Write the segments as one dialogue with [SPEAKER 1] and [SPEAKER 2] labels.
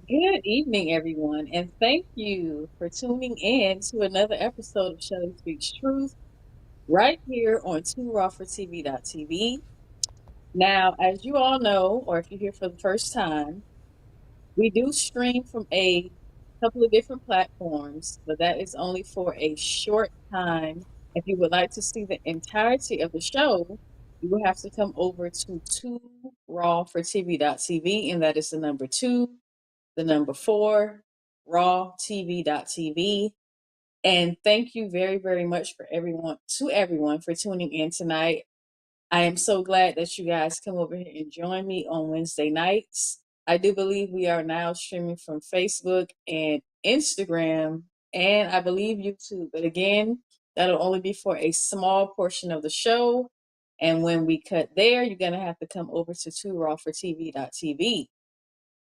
[SPEAKER 1] Good evening, everyone, and thank you for tuning in to another episode of Shelley Speaks Truth right here on 2rawfortv.tv. Now, as you all know, or if you're here for the first time, we do stream from a couple of different platforms, but that is only for a short time. If you would like to see the entirety of the show, you will have to come over to 2rawfortv.tv, and that is the number two, the number four, rawtv.tv. And thank you very, very much for everyone for tuning in tonight. I am so glad that you guys come over here and join me on Wednesday nights. I do believe we are now streaming from Facebook and Instagram, and I believe YouTube. But again, that'll only be for a small portion of the show. And when we cut there, you're going to have to come over to 2rawfortv.tv.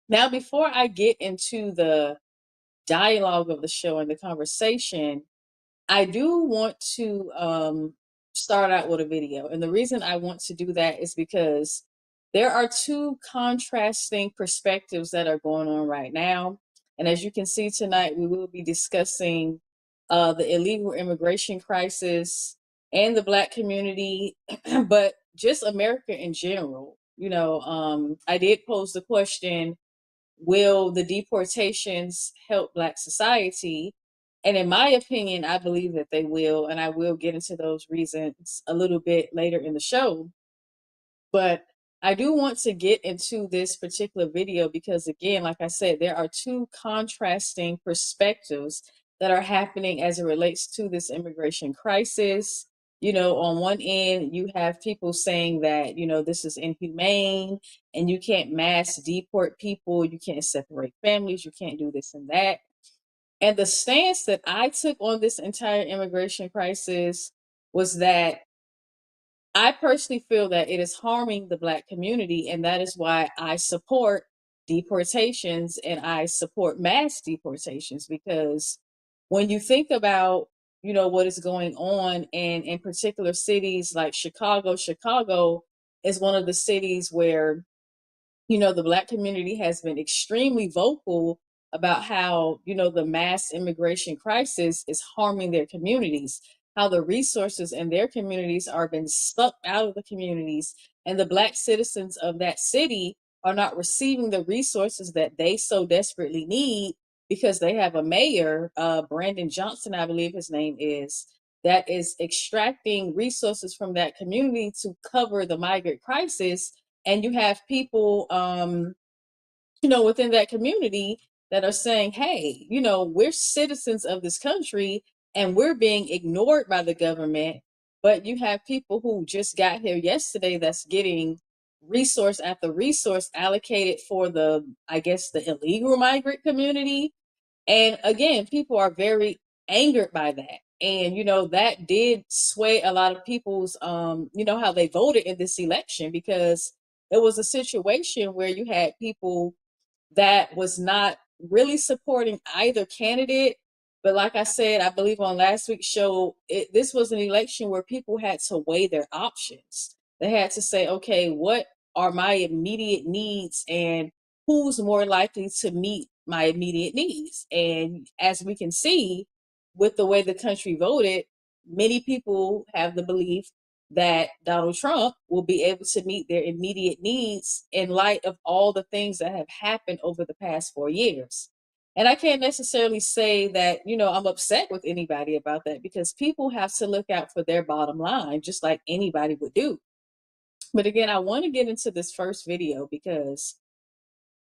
[SPEAKER 1] Now, before I get into the dialogue of the show and the conversation, I do want to start out with a video. And the reason I want to do that is because there are two contrasting perspectives that are going on right now. And as you can see tonight, we will be discussing the illegal immigration crisis and the Black community, but just America in general. I did pose the question, will the deportations help Black society? And in my opinion, I believe that they will, and I will get into those reasons a little bit later in the show. But I do want to get into this particular video because, again, like I said, there are two contrasting perspectives that are happening as it relates to this immigration crisis. On one end, you have people saying that, this is inhumane and you can't mass deport people, you can't separate families, you can't do this and that. And the stance that I took on this entire immigration crisis was that I personally feel that it is harming the Black community, and that is why I support deportations and I support mass deportations. Because when you think about, what is going on in particular cities like Chicago is one of the cities where the Black community has been extremely vocal about how, the mass immigration crisis is harming their communities, how the resources in their communities are being sucked out of the communities, and the Black citizens of that city are not receiving the resources that they so desperately need because they have a mayor, Brandon Johnson, I believe his name is, that is extracting resources from that community to cover the migrant crisis. And you have people within that community that are saying, hey, we're citizens of this country and we're being ignored by the government. But you have people who just got here yesterday that's getting resource after resource allocated for I guess, the illegal migrant community. And again, people are very angered by that. And, that did sway a lot of people's, how they voted in this election, because it was a situation where you had people that was not really supporting either candidate. But like I said, I believe on last week's show, this was an election where people had to weigh their options. They had to say, okay, what are my immediate needs and who's more likely to meet my immediate needs? And as we can see, with the way the country voted, many people have the belief that Donald Trump will be able to meet their immediate needs in light of all the things that have happened over the past 4 years. And I can't necessarily say that, I'm upset with anybody about that, because people have to look out for their bottom line, just like anybody would do. But again, I want to get into this first video because,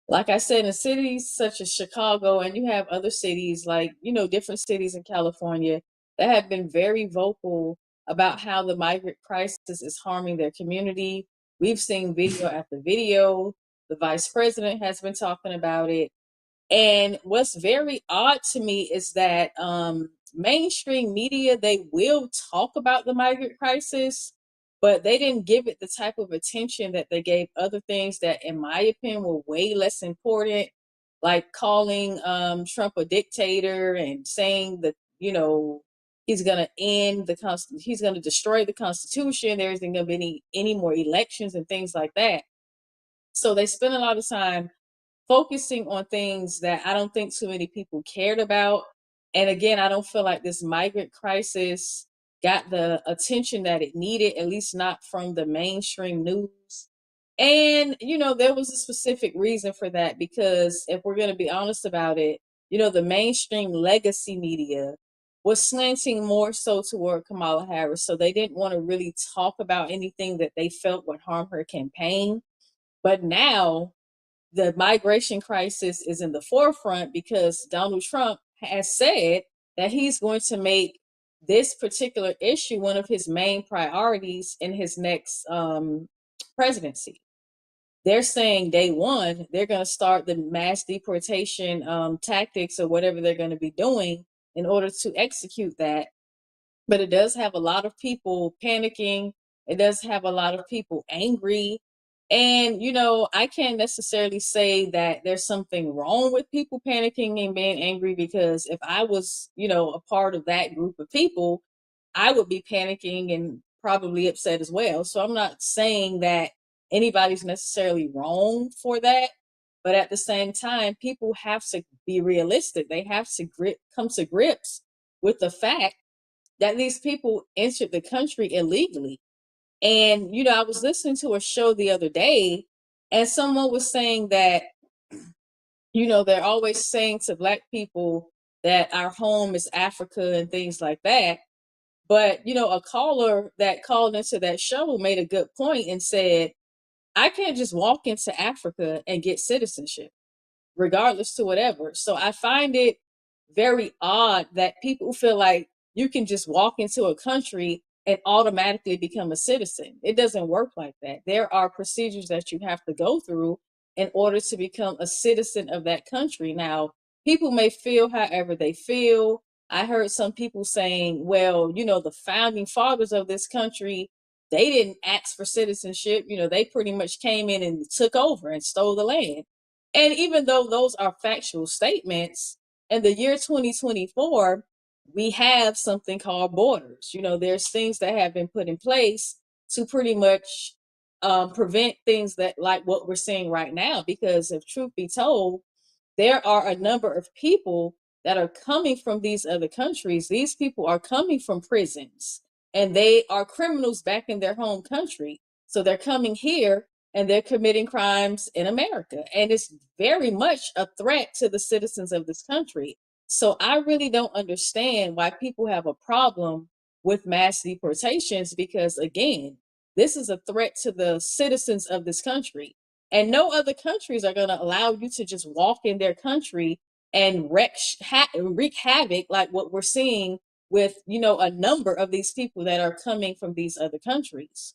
[SPEAKER 1] like I said, in cities such as Chicago, and you have other cities like, different cities in California that have been very vocal about how the migrant crisis is harming their community. We've seen video after video. The vice president has been talking about it. And what's very odd to me is that mainstream media, they will talk about the migrant crisis, but they didn't give it the type of attention that they gave other things that, in my opinion, were way less important, like calling Trump a dictator and saying that, he's going to he's going to destroy the Constitution. There isn't going to be any more elections and things like that. So they spend a lot of time focusing on things that I don't think too many people cared about. And again, I don't feel like this migrant crisis got the attention that it needed, at least not from the mainstream news. And, there was a specific reason for that because if we're going to be honest about it, the mainstream legacy media was slanting more so toward Kamala Harris. So they didn't want to really talk about anything that they felt would harm her campaign. But now the migration crisis is in the forefront because Donald Trump has said that he's going to make this particular issue one of his main priorities in his next presidency. They're saying day one, they're going to start the mass deportation tactics or whatever they're going to be doing in order to execute that. But it does have a lot of people panicking. It does have a lot of people angry. And, I can't necessarily say that there's something wrong with people panicking and being angry because if I was, a part of that group of people, I would be panicking and probably upset as well. So I'm not saying that anybody's necessarily wrong for that. But at the same time, people have to be realistic. They have to come to grips with the fact that these people entered the country illegally. And, I was listening to a show the other day, and someone was saying that, they're always saying to Black people that our home is Africa and things like that. But, a caller that called into that show made a good point and said, I can't just walk into Africa and get citizenship regardless to whatever. So I find it very odd that people feel like you can just walk into a country and automatically become a citizen. It doesn't work like that. There are procedures that you have to go through in order to become a citizen of that country. Now, people may feel however they feel. I heard some people saying, well, the founding fathers of this country, they didn't ask for citizenship. They pretty much came in and took over and stole the land. And even though those are factual statements, in the year 2024, we have something called borders. There's things that have been put in place to pretty much prevent things that like what we're seeing right now. Because if truth be told, there are a number of people that are coming from these other countries. These people are coming from prisons and they are criminals back in their home country. So they're coming here and they're committing crimes in America. And it's very much a threat to the citizens of this country. So I really don't understand why people have a problem with mass deportations because, again, this is a threat to the citizens of this country. And no other countries are going to allow you to just walk in their country and wreak havoc like what we're seeing with, a number of these people that are coming from these other countries.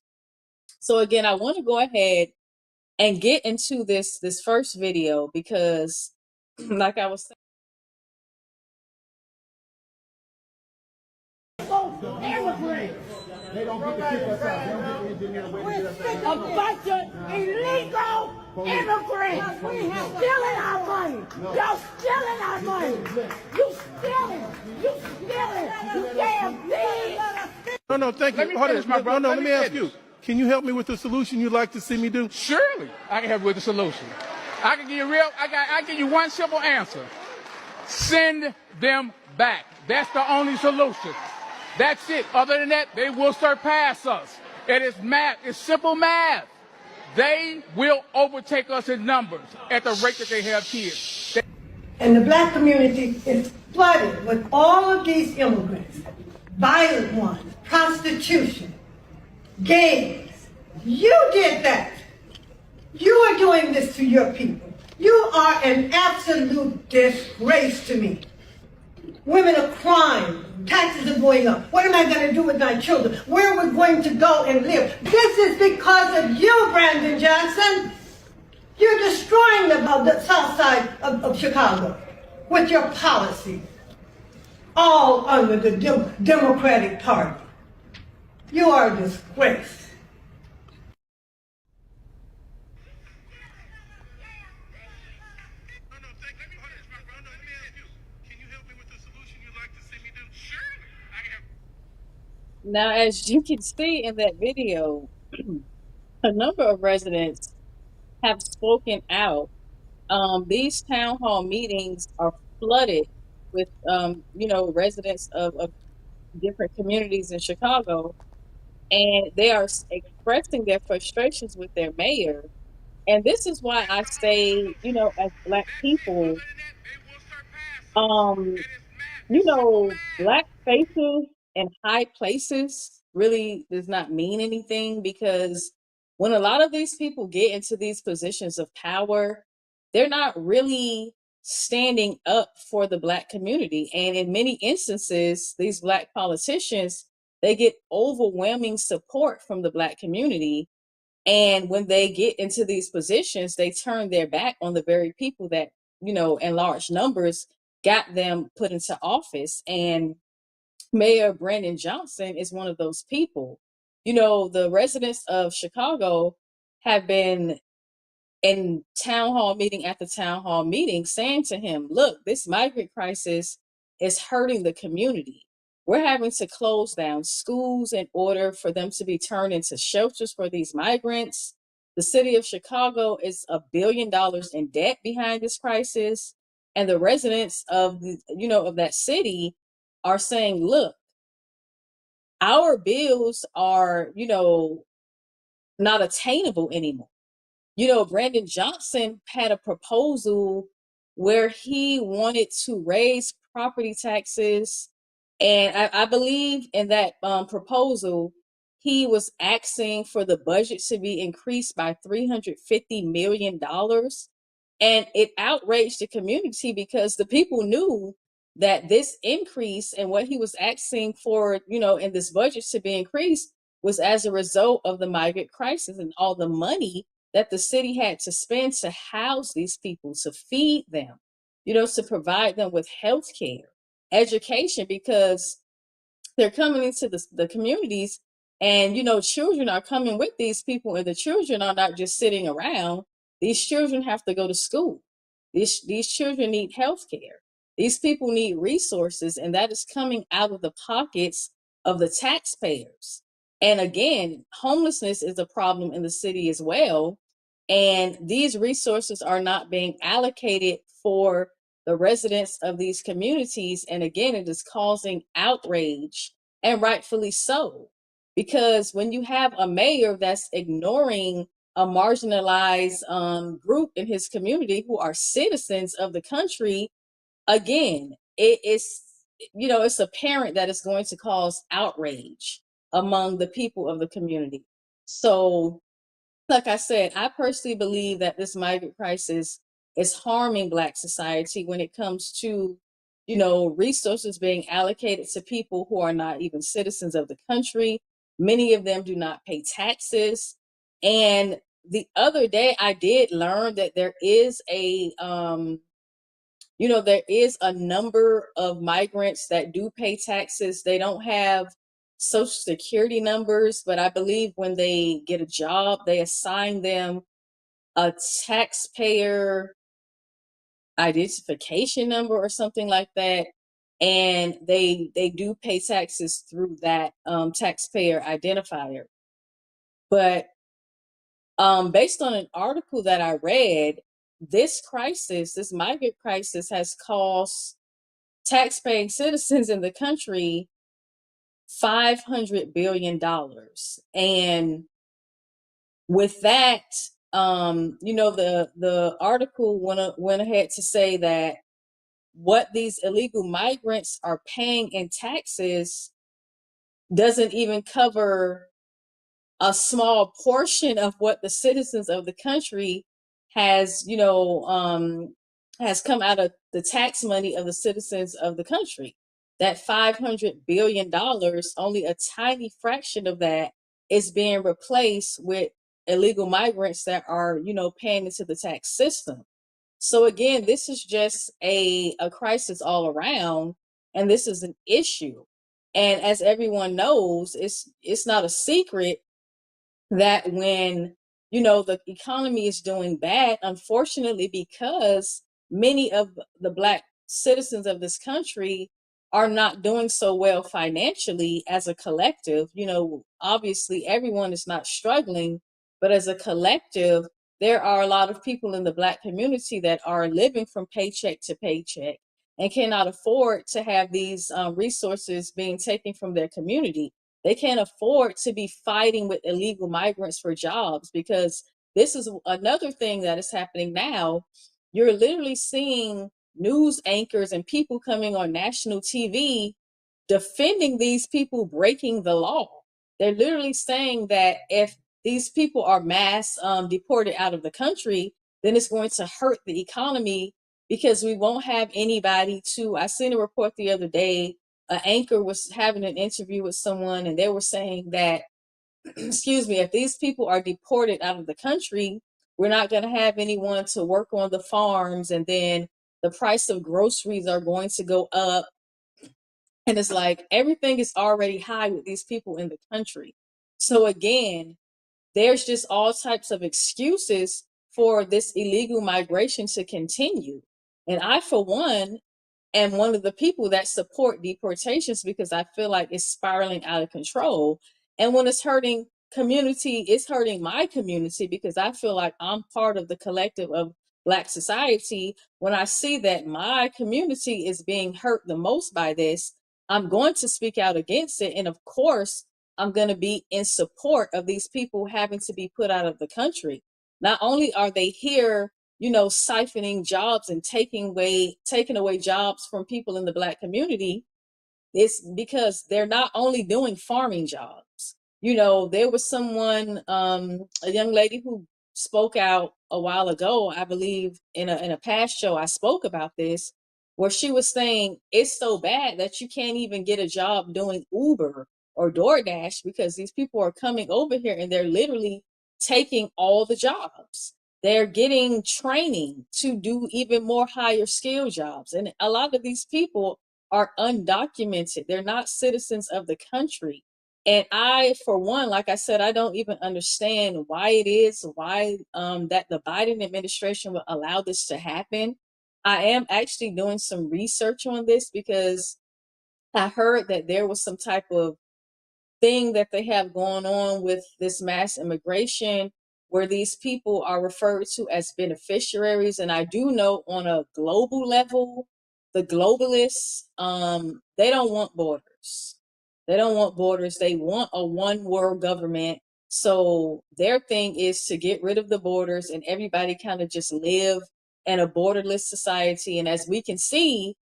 [SPEAKER 1] So again, I want to go ahead and get into this first video because like I was saying,
[SPEAKER 2] immigrants. They don't get to kick us out. They don't get to engineer a way to get us out. A bunch of illegal immigrants stealing our money. Y'all stealing our money. You stealing. You stealing. You damn thieves.
[SPEAKER 3] No, thank you. Hold on, my brother. No, let me ask you. Can you help me with the solution you'd like to see me do?
[SPEAKER 2] Surely, I can help you with the solution. I can give you I give you one simple answer. Send them back. That's the only solution. That's it. Other than that, they will surpass us. It is math. It's simple math. They will overtake us in numbers at the rate that they have kids.
[SPEAKER 4] And the Black community is flooded with all of these immigrants, violent ones, prostitution, gangs. You did that. You are doing this to your people. You are an absolute disgrace to me. Women are crying. Taxes are going up. What am I going to do with my children? Where are we going to go and live? This is because of you, Brandon Johnson. You're destroying the south side of Chicago with your policy, all under the Democratic Party. You are a disgrace.
[SPEAKER 1] now as you can see in that video, a number of residents have spoken out these town hall meetings are flooded with, residents of different communities in Chicago, and they are expressing their frustrations with their mayor. And this is why I say, as Black people, um, black faces in high places really does not mean anything, because when a lot of these people get into these positions of power, they're not really standing up for the Black community. And in many instances, these Black politicians, they get overwhelming support from the Black community. And when they get into these positions, they turn their back on the very people that, in large numbers got them put into office. And Mayor Brandon Johnson is one of those people. The residents of Chicago have been in town hall meeting after town hall meeting saying to him, look, this migrant crisis is hurting the community. We're having to close down schools in order for them to be turned into shelters for these migrants. The city of Chicago is $1 billion in debt behind this crisis. And the residents of that city are saying, look, our bills are, not attainable anymore. Brandon Johnson had a proposal where he wanted to raise property taxes. And I believe in that proposal, he was asking for the budget to be increased by $350 million. And it outraged the community because the people knew that this increase and what he was asking for, in this budget to be increased was as a result of the migrant crisis and all the money that the city had to spend to house these people, to feed them, to provide them with health care, education, because they're coming into the communities, and children are coming with these people, and the children are not just sitting around. These children have to go to school. These children need health care. These people need resources, and that is coming out of the pockets of the taxpayers. And again, homelessness is a problem in the city as well, and these resources are not being allocated for the residents of these communities. And again, it is causing outrage, and rightfully so. Because when you have a mayor that's ignoring a marginalized group in his community who are citizens of the country, again, it's apparent that it's going to cause outrage among the people of the community. So like I said, I personally believe that this migrant crisis is harming Black society when it comes to, resources being allocated to people who are not even citizens of the country. Many of them do not pay taxes. And the other day, I did learn that there is a number of migrants that do pay taxes. They don't have social security numbers, but I believe when they get a job, they assign them a taxpayer identification number or something like that. And they do pay taxes through that taxpayer identifier. But based on an article that I read, this migrant crisis has cost taxpaying citizens in the country $500 billion. And with that, the article went ahead to say that what these illegal migrants are paying in taxes doesn't even cover a small portion of what the citizens of the country has, has come out of the tax money of the citizens of the country. That $500 billion, only a tiny fraction of that is being replaced with illegal migrants that are, paying into the tax system. So again, this is just a crisis all around, and this is an issue. And as everyone knows, it's not a secret that when the economy is doing bad, unfortunately, because many of the Black citizens of this country are not doing so well financially as a collective. Obviously everyone is not struggling, but as a collective, there are a lot of people in the Black community that are living from paycheck to paycheck and cannot afford to have these resources being taken from their community. They can't afford to be fighting with illegal migrants for jobs, because this is another thing that is happening now. You're literally seeing news anchors and people coming on national TV defending these people breaking the law. They're literally saying that if these people are mass deported out of the country, then it's going to hurt the economy, because we won't have anybody to. I seen a report the other day. An anchor was having an interview with someone, and they were saying that, excuse me, if these people are deported out of the country, we're not going to have anyone to work on the farms, and then the price of groceries are going to go up. And it's like everything is already high with these people in the country. So again, there's just all types of excuses for this illegal migration to continue. And I, for one, am one of the people that support deportations, because I feel like it's spiraling out of control. And when it's hurting community, it's hurting my community, because I feel like I'm part of the collective of Black society. When I see that my community is being hurt the most by this, I'm going to speak out against it. And of course, I'm going to be in support of these people having to be put out of the country. Not only are they here, siphoning jobs and taking away jobs from people in the Black community, it's because they're not only doing farming jobs. There was someone, a young lady who spoke out a while ago, I believe in a past show I spoke about this, where she was saying it's so bad that you can't even get a job doing Uber or DoorDash, because these people are coming over here and they're literally taking all the jobs. They're getting training to do even more higher skill jobs. And a lot of these people are undocumented. They're not citizens of the country. And I, for one, like I said, I don't even understand why it is, why that the Biden administration would allow this to happen. I am actually doing some research on this, because I heard that there was some type of thing that they have going on with this mass immigration, where these people are referred to as beneficiaries. And I do know on a global level, the globalists, they don't want borders. They don't want borders. They want a one world government. So their thing is to get rid of the borders and everybody kind of just live in a borderless society. And as we can see,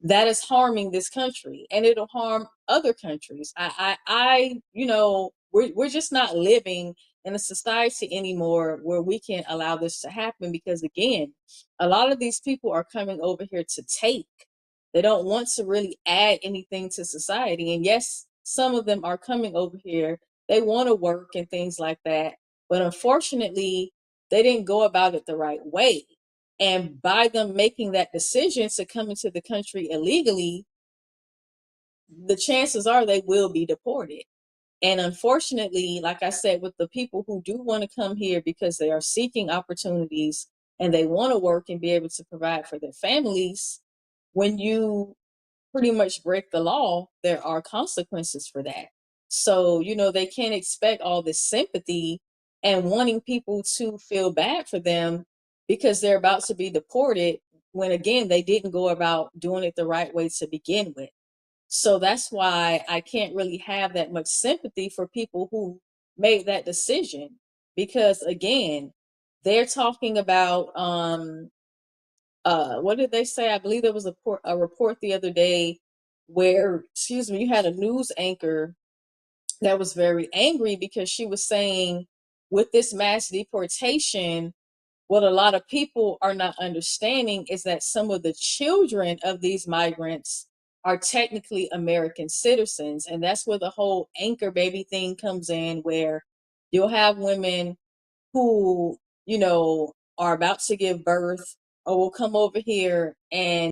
[SPEAKER 1] that is harming this country, and it'll harm other countries. We're just not living in a society anymore where we can allow this to happen, because again, a lot of these people are coming over here to take. They don't want to really add anything to society. And yes, some of them are coming over here. They want to work and things like that. But unfortunately, they didn't go about it the right way. And by them making that decision to come into the country illegally, the chances are they will be deported. And unfortunately, like I said, with the people who do want to come here because they are seeking opportunities and they want to work and be able to provide for their families, when you pretty much break the law, there are consequences for that. So, they can't expect all this sympathy and wanting people to feel bad for them because they're about to be deported, when again, they didn't go about doing it the right way to begin with. So that's why I can't really have that much sympathy for people who made that decision, because again, they're talking about what did they say? I believe there was a report the other day where, excuse me, you had a news anchor that was very angry because she was saying, with this mass deportation, what a lot of people are not understanding is that some of the children of these migrants are technically American citizens. And that's where the whole anchor baby thing comes in, where you'll have women who, are about to give birth or will come over here and